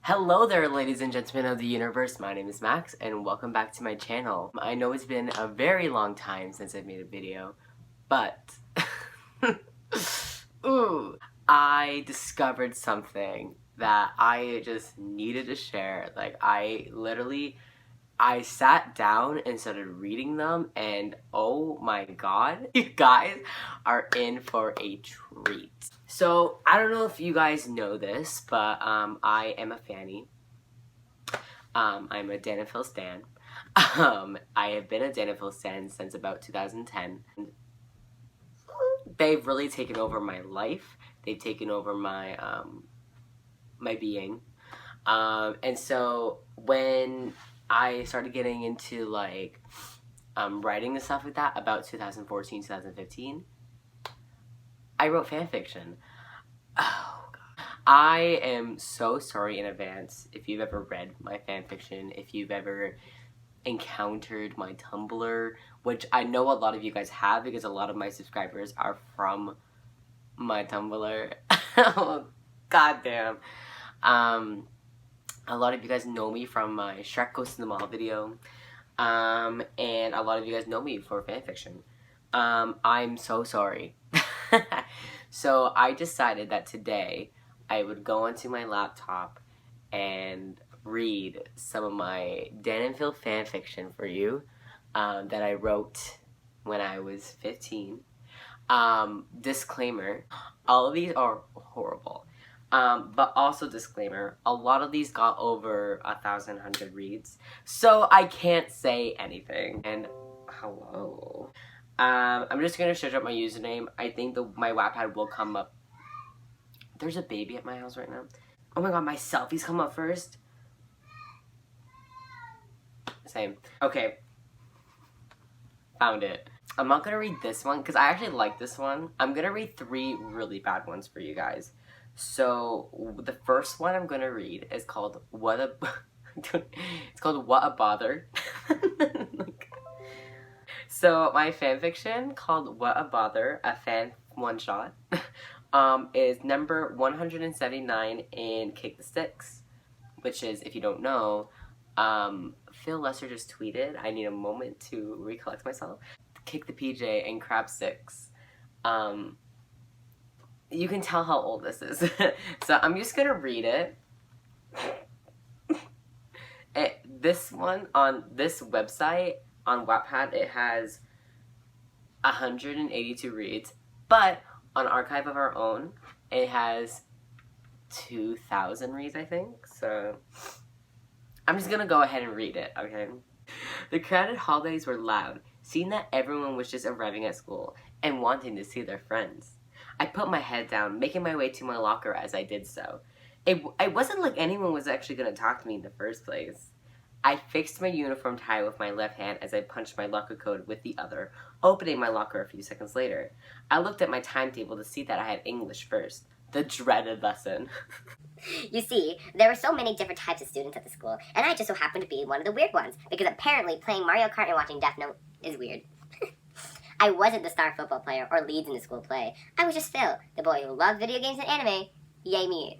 Hello there, ladies and gentlemen of the universe. My name is Max, and welcome back to my channel. I know it's been a very long time since I've made a video, but ooh, I discovered something that I just needed to share. Like, I sat down and started reading them, and oh my god, you guys are in for a treat. So, I don't know if you guys know this, but I am a fanny. I'm a Dan and Phil stan. I have been a Dan and Phil stan since about 2010. They've really taken over my life. They've taken over my my being. And so when I started getting into like writing and stuff like that about 2014, 2015, I wrote fan fiction. Oh, God. I am so sorry in advance if you've ever read my fan fiction, if you've ever encountered my Tumblr, which I know a lot of you guys have because a lot of my subscribers are from my Tumblr. Oh, goddamn. A lot of you guys know me from my Shrek Goes to the Mall video, and a lot of you guys know me for fanfiction. I'm so sorry. So I decided that today I would go onto my laptop and read some of my Dan and Phil fanfiction for you that I wrote when I was 15. Disclaimer, all of these are horrible. But also disclaimer, a lot of these got over 1,100 reads, so I can't say anything. And hello. I'm just gonna search up my username. I think my Wattpad will come up. There's a baby at my house right now. Oh my god, my selfies come up first. Same. Okay. Found it. I'm not gonna read this one because I actually like this one. I'm gonna read 3 really bad ones for you guys. So the first one I'm gonna read is called What a it's called What a Bother. So my fanfiction called What a Bother, a fan one shot, is number 179 in Kick the Sticks, which is, if you don't know, Phil Lesser just tweeted, I need a moment to recollect myself, Kick the PJ and Crab Six. You can tell how old this is. So I'm just gonna read it. This one, on this website, on Wattpad, it has 182 reads, but on Archive of Our Own, it has 2,000 reads, I think. So I'm just gonna go ahead and read it, okay? The crowded hallways were loud, seeing that everyone was just arriving at school and wanting to see their friends. I put my head down, making my way to my locker as I did so. It wasn't like anyone was actually gonna talk to me in the first place. I fixed my uniform tie with my left hand as I punched my locker code with the other, opening my locker a few seconds later. I looked at my timetable to see that I had English first, the dreaded lesson. You see, there were so many different types of students at the school, and I just so happened to be one of the weird ones, because apparently playing Mario Kart and watching Death Note is weird. I wasn't the star football player or leads in the school play. I was just Phil, the boy who loved video games and anime. Yay me.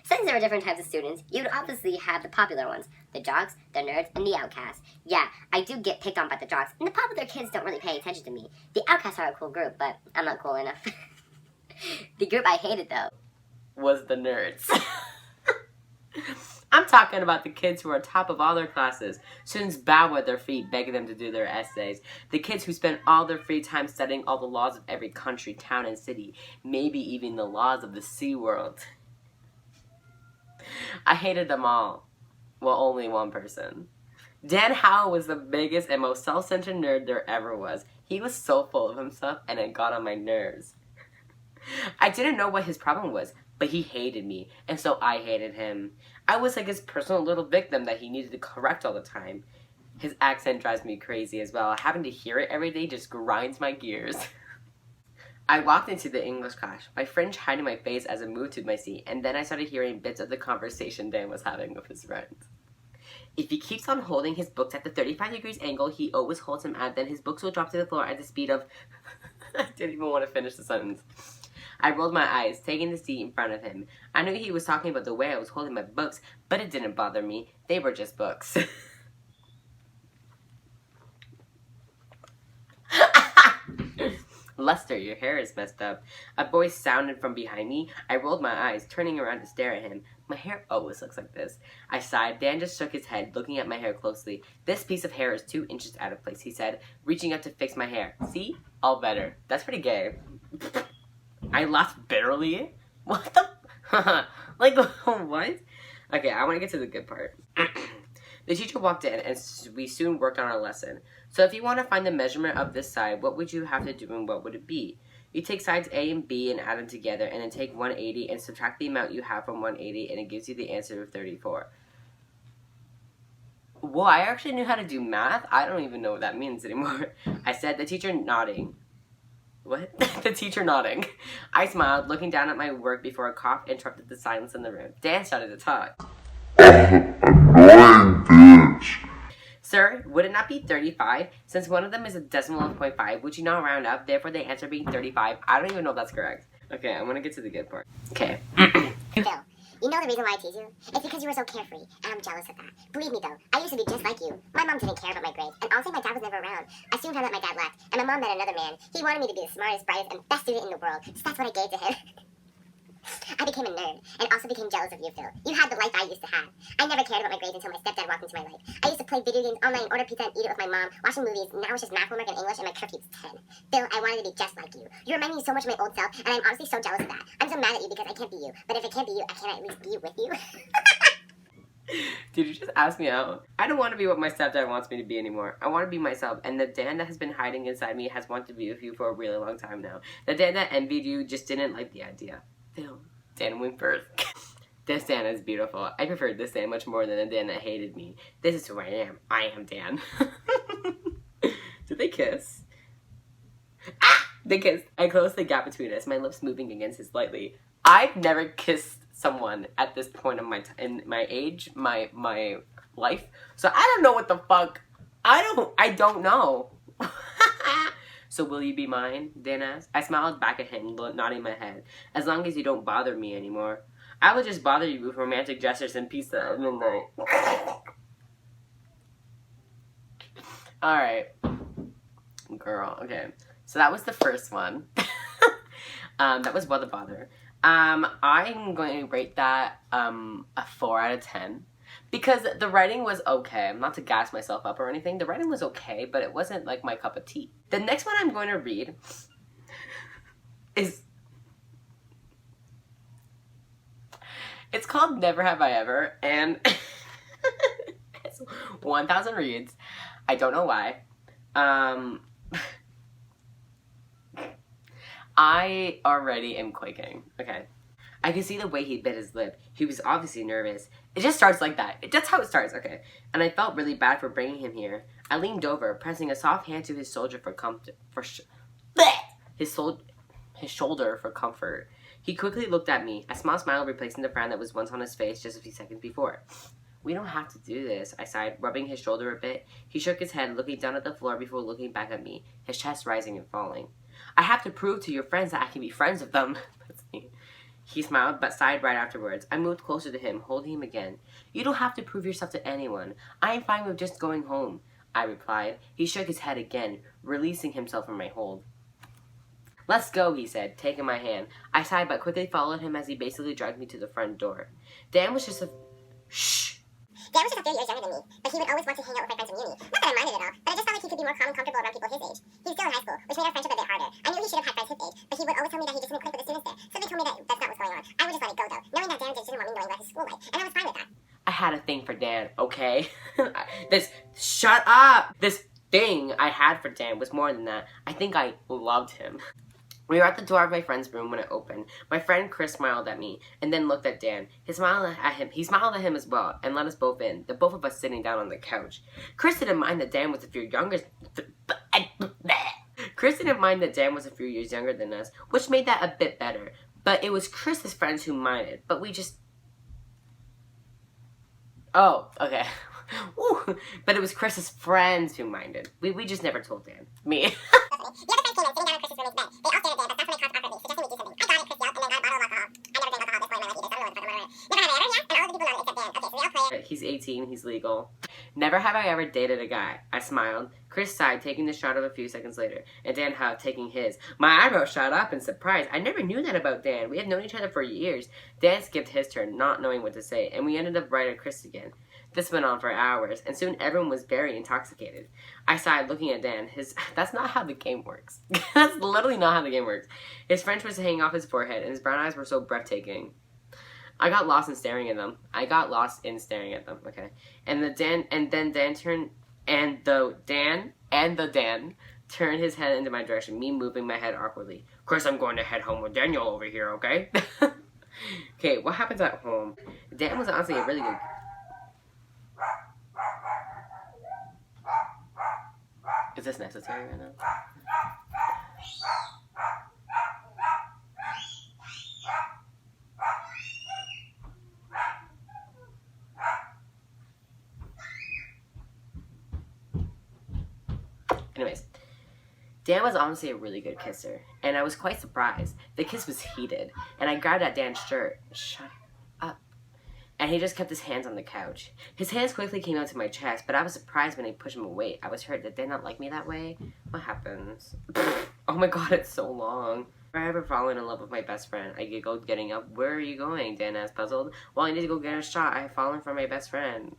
Since there were different types of students, you'd obviously have the popular ones, the jocks, the nerds, and the outcasts. Yeah, I do get picked on by the jocks, and the popular kids don't really pay attention to me. The outcasts are a cool group, but I'm not cool enough. The group I hated, though, was the nerds. I'm talking about the kids who are top of all their classes. Students bow at their feet, begging them to do their essays. The kids who spend all their free time studying all the laws of every country, town, and city. Maybe even the laws of the Sea World. I hated them all. Well, only one person. Dan Howe was the biggest and most self-centered nerd there ever was. He was so full of himself, and it got on my nerves. I didn't know what his problem was, but he hated me, and so I hated him. I was like his personal little victim that he needed to correct all the time. His accent drives me crazy as well. Having to hear it every day just grinds my gears. I walked into the English class, my fringe hiding my face as I moved to my seat, and then I started hearing bits of the conversation Dan was having with his friends. If he keeps on holding his books at the 35 degrees angle he always holds them at, then his books will drop to the floor at the speed of... I didn't even want to finish the sentence. I rolled my eyes, taking the seat in front of him. I knew he was talking about the way I was holding my books, but it didn't bother me. They were just books. Lester, your hair is messed up. A voice sounded from behind me. I rolled my eyes, turning around to stare at him. My hair always looks like this. I sighed. Dan just shook his head, looking at my hair closely. This piece of hair is 2 inches out of place, he said, reaching up to fix my hair. See? All better. That's pretty gay. I laughed bitterly. What the? Like, what? Okay, I want to get to the good part. The teacher walked in, and we soon worked on our lesson. So if you want to find the measurement of this side, what would you have to do and what would it be? You take sides A and B and add them together, and then take 180 and subtract the amount you have from 180, and it gives you the answer of 34. Well, I actually knew how to do math. I don't even know what that means anymore. I said, the teacher nodding. What? The teacher nodding. I smiled, looking down at my work before a cough interrupted the silence in the room. Dan started to talk. Annoying bitch. Sir, would it not be 35? Since one of them is a decimal of 0.5, would you not round up, therefore the answer being 35? I don't even know if that's correct. Okay, I'm gonna get to the good part. Okay. Phil, you know the reason why I tease you? It's because you were so carefree, and I'm jealous of that. Believe me though, I used to be just like you. My mom didn't care about my grades, and honestly my dad was never around. I soon found out my dad left, and my mom met another man. He wanted me to be the smartest, brightest, and best student in the world, so that's what I gave to him. I became a nerd, and also became jealous of you, Phil. You had the life I used to have. I never cared about my grades until my stepdad walked into my life. I used to play video games online, order pizza, and eat it with my mom, watching movies. Now it's just math homework and English, and my curfew's 10. Phil, I wanted to be just like you. You remind me so much of my old self, and I'm honestly so jealous of that. I'm so mad at you because I can't be you. But if it can't be you, I can't at least be with you. Did you just ask me out? I don't want to be what my stepdad wants me to be anymore. I want to be myself, and the Dan that has been hiding inside me has wanted to be with you for a really long time now. The Dan that envied you just didn't like the idea. Phil. Dan went first. This Dan is beautiful. I preferred this Dan much more than the Dan that hated me. This is who I am. I am Dan. Did they kiss? Ah! They kissed. I closed the gap between us, my lips moving against his slightly. I've never kissed someone at this point in my age, my life. So I don't know what the fuck. I don't know. So will you be mine? Dan asked. I smiled back at him, nodding my head. As long as you don't bother me anymore. I will just bother you with romantic gestures and pizza at midnight. Alright. Girl, okay. So that was the first one. That was What the Bother. I'm going to rate that a 4 out of 10. Because the writing was okay. Not to gas myself up or anything. The writing was okay, but it wasn't like my cup of tea. The next one I'm going to read is... It's called Never Have I Ever, and it's 1,000 reads. I don't know why. I already am quaking. Okay. I could see the way he bit his lip. He was obviously nervous. It just starts like that. That's how it starts, okay. And I felt really bad for bringing him here. I leaned over, pressing a soft hand to his shoulder his shoulder for comfort. He quickly looked at me, a small smile replacing the frown that was once on his face just a few seconds before. We don't have to do this, I sighed, rubbing his shoulder a bit. He shook his head, looking down at the floor before looking back at me, his chest rising and falling. I have to prove to your friends that I can be friends with them. That's me. He smiled, but sighed right afterwards. I moved closer to him, holding him again. You don't have to prove yourself to anyone. I am fine with just going home, I replied. He shook his head again, releasing himself from my hold. Let's go, he said, taking my hand. I sighed, but quickly followed him as he basically dragged me to the front door. Dan was just a... Shh! Dan was just a few years younger than me, but he would always want to hang out with my friends from uni. Not that I minded at all, but I just felt like he could be more calm and comfortable around people his age. He was still in high school, which made our friendship a bit harder. I knew he should have had friends his age, but he would always tell me that he just didn't click with the students there. So they told me that that's not what's going on. I would just let it go though, knowing that Dan just didn't want me knowing about his school life, and I was fine with that. I had a thing for Dan, okay? Shut up! This thing I had for Dan was more than that. I think I loved him. We were at the door of my friend's room when it opened. My friend Chris smiled at me and then looked at Dan. He smiled at him as well and let us both in, the both of us sitting down on the couch. Chris didn't mind that Dan was a few years younger than us, which made that a bit better. But it was Chris's friends who minded, but we just... Oh, okay. Woo. But it was Chris's friends who minded. We just never told Dan. Me. The other friends came in, sitting down on Chris's roommate's bed. They all stared at Dan, but that's when they caused awkwardly, suggesting we do something. I got it, Chris He's 18, he's legal. Never have I ever dated a guy. I smiled. Chris sighed, taking the shot of a few seconds later, and Dan huffed, taking his. My eyebrows shot up in surprise. I never knew that about Dan. We had known each other for years. Dan skipped his turn, not knowing what to say, and we ended up right at Chris again. This went on for hours, and soon everyone was very intoxicated. I sighed, looking at Dan. That's not how the game works. That's literally not how the game works. His French was hanging off his forehead, and his brown eyes were so breathtaking. I got lost in staring at them. Okay. And then Dan turned his head into my direction, me moving my head awkwardly. Chris, I'm going to head home with Daniel over here, okay? Okay, what happens at home? Dan was honestly a really good... Is this necessary right now? Anyways, Dan was honestly a really good kisser, and I was quite surprised. The kiss was heated, and I grabbed at Dan's shirt. Shut up. And he just kept his hands on the couch. His hands quickly came out to my chest, but I was surprised when I pushed him away. I was hurt. Did they not like me that way? What happens? Oh my god, it's so long. If I ever fallen in love with my best friend, I giggled, getting up. Where are you going? Dan asked, puzzled. Well, I need to go get a shot. I have fallen for my best friend.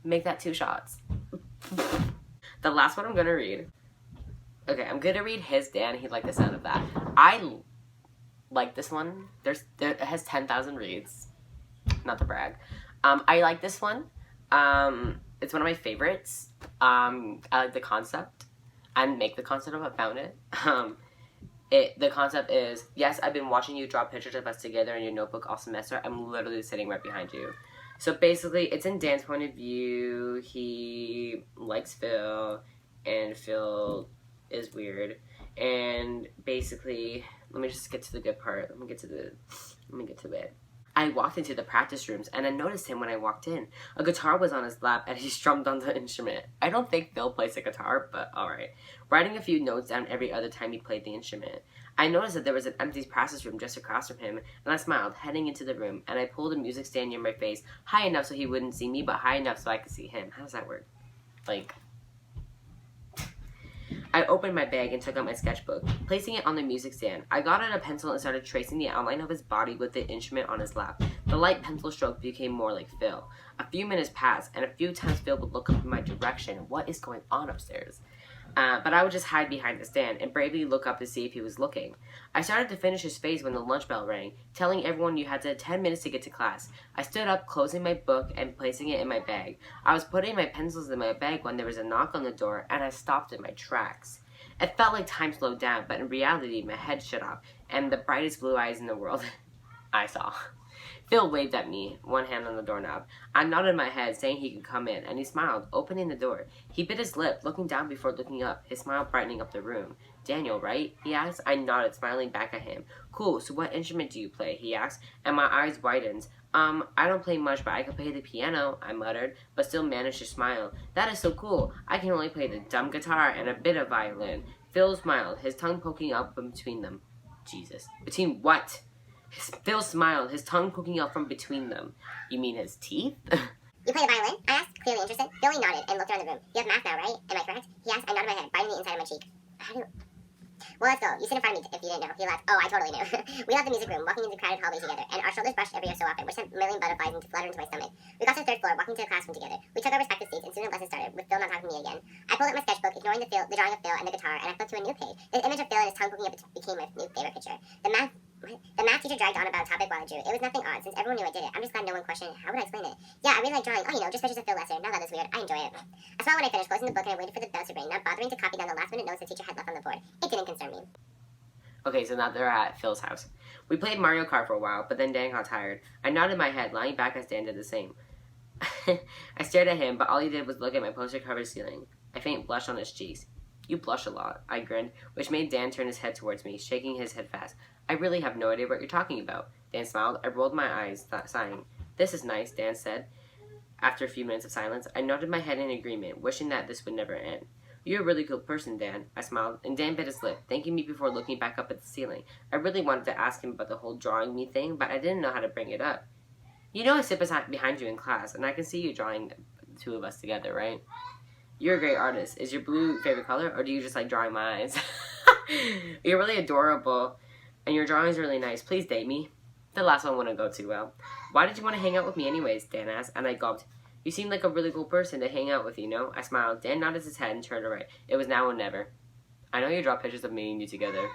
Make that 2 shots. The last one I'm gonna read. Okay, I'm gonna read his Dan. He'd like the sound of that. I like this one. It has 10,000 reads. Not to brag. I like this one. It's one of my favorites. I like the concept. I didn't make the concept of it, I found it. The concept is, yes, I've been watching you draw pictures of us together in your notebook all semester. I'm literally sitting right behind you. So basically, it's in Dan's point of view. He likes Phil, and Phil is weird. And basically, let me just get to the good part. Let me get to it. I walked into the practice rooms, and I noticed him when I walked in. A guitar was on his lap, and he strummed on the instrument. I don't think Phil plays the guitar, but alright. Writing a few notes down every other time he played the instrument. I noticed that there was an empty practice room just across from him, and I smiled, heading into the room, and I pulled a music stand near my face, high enough so he wouldn't see me, but high enough so I could see him. How does that work? Like... I opened my bag and took out my sketchbook, placing it on the music stand. I got out a pencil and started tracing the outline of his body with the instrument on his lap. The light pencil stroke became more like Phil. A few minutes passed, and a few times Phil would look up in my direction. What is going on upstairs? But I would just hide behind the stand and bravely look up to see if he was looking. I started to finish his face when the lunch bell rang, telling everyone you had 10 minutes to get to class. I stood up, closing my book and placing it in my bag. I was putting my pencils in my bag when there was a knock on the door, and I stopped in my tracks. It felt like time slowed down, but in reality, my head shut off, and the brightest blue eyes in the world I saw. Phil waved at me, one hand on the doorknob. I nodded my head, saying he could come in, and he smiled, opening the door. He bit his lip, looking down before looking up, his smile brightening up the room. Daniel, right? He asked. I nodded, smiling back at him. Cool, so what instrument do you play? He asked, and my eyes widened. I don't play much, but I can play the piano, I muttered, but still managed to smile. That is so cool. I can only play the dumb guitar and a bit of violin. Phil smiled, his tongue poking out from between them. Jesus. Between what? Phil smiled, his tongue poking out from between them. You mean his teeth? You play the violin? I asked, clearly interested. Billy nodded and looked around the room. You have math now, right? Am I correct? He asked. I nodded my head, biting the inside of my cheek. How do you... Well, let's go. You sit in front of me if you didn't know. He laughed. Oh, I totally knew. We left the music room, walking into the crowded hallway together, and our shoulders brushed every so often, which sent a million butterflies into flutter into my stomach. We got to the 3rd floor, walking to the classroom together. We took our respective seats, and student lessons started, with Phil not talking to me again. I pulled up my sketchbook, ignoring the drawing of Phil and the guitar, and I flipped to a new page. The image of Phil and his tongue poking up became my new favorite picture. The math teacher dragged on about a topic while I drew. It was nothing odd, since everyone knew I did it. I'm just glad no one questioned how would I explain it. Yeah, I really like drawing. Oh, you know, just pictures of Phil Lesser. Now that is weird. I enjoy it. I smiled when I finished closing the book, and I waited for the bell to ring, not bothering to copy down the last-minute notes the teacher had left on the board. It didn't concern me. Okay, so now they're at Phil's house. We played Mario Kart for a while, but then Dan got tired. I nodded my head, lying back as Dan did the same. I stared at him, but all he did was look at my poster-covered ceiling. A faint blush on his cheeks. You blush a lot, I grinned, which made Dan turn his head towards me, shaking his head fast. I really have no idea what you're talking about. Dan smiled. I rolled my eyes, sighing. This is nice, Dan said. After a few minutes of silence, I nodded my head in agreement, wishing that this would never end. You're a really cool person, Dan. I smiled, and Dan bit his lip, thanking me before looking back up at the ceiling. I really wanted to ask him about the whole drawing me thing, but I didn't know how to bring it up. You know I sit behind you in class, and I can see you drawing the two of us together, right? You're a great artist. Is your blue your favorite color, or do you just like drawing my eyes? You're really adorable, and your drawing's really nice. Please date me. The last one wouldn't go too well. Why did you want to hang out with me anyways? Dan asked, and I gulped. You seem like a really cool person to hang out with, you know? I smiled. Dan nodded his head and turned to right. It was now or never. I know you draw pictures of me and you together.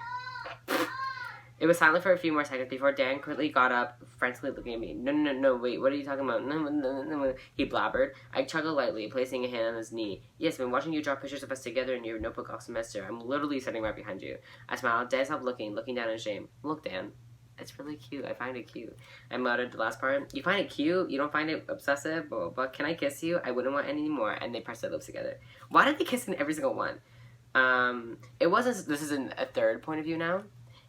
It was silent for a few more seconds before Dan quickly got up, frantically looking at me. No, wait, what are you talking about? No, he blabbered. I chuckled lightly, placing a hand on his knee. Yes, I've been watching you draw pictures of us together in your notebook all semester. I'm literally sitting right behind you. I smiled. Dan stopped looking down in shame. Look, Dan. It's really cute. I find it cute. I muttered the last part. You find it cute? You don't find it obsessive? But can I kiss you? I wouldn't want any more. And they pressed their lips together. Why did they kiss in every single one? It wasn't. This is a third point of view now.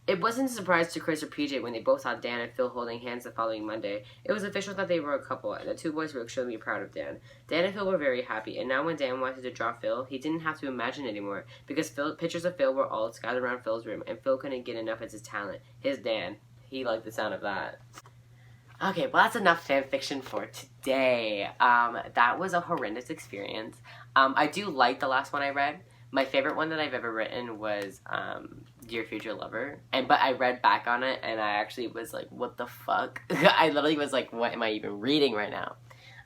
It wasn't a surprise to Chris or PJ when they both saw Dan and Phil holding hands the following Monday. It was official that they were a couple, and the two boys were extremely proud of Dan. Dan and Phil were very happy, and now when Dan wanted to draw Phil, he didn't have to imagine anymore, because pictures of Phil were all scattered around Phil's room, and Phil couldn't get enough of his talent. His Dan. He liked the sound of that. Okay, well that's enough fan fiction for today. That was a horrendous experience. I do like the last one I read. My favorite one that I've ever written was Dear Future Lover. But I read back on it and I actually was like, what the fuck? I literally was like, what am I even reading right now?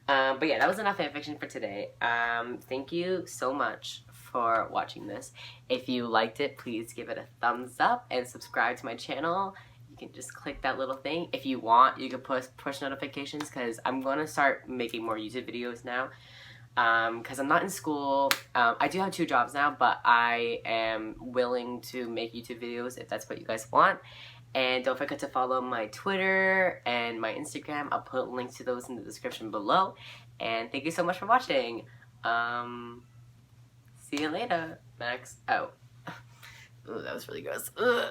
But yeah, that was enough fanfiction for today. Thank you so much for watching this. If you liked it, please give it a thumbs up and subscribe to my channel. You can just click that little thing. If you want, you can push notifications because I'm going to start making more YouTube videos now. Because I'm not in school. I do have 2 jobs now, but I am willing to make YouTube videos if that's what you guys want. And don't forget to follow my Twitter and my Instagram. I'll put links to those in the description below. And thank you so much for watching. See you later. Max out. Ooh, that was really gross. Ugh.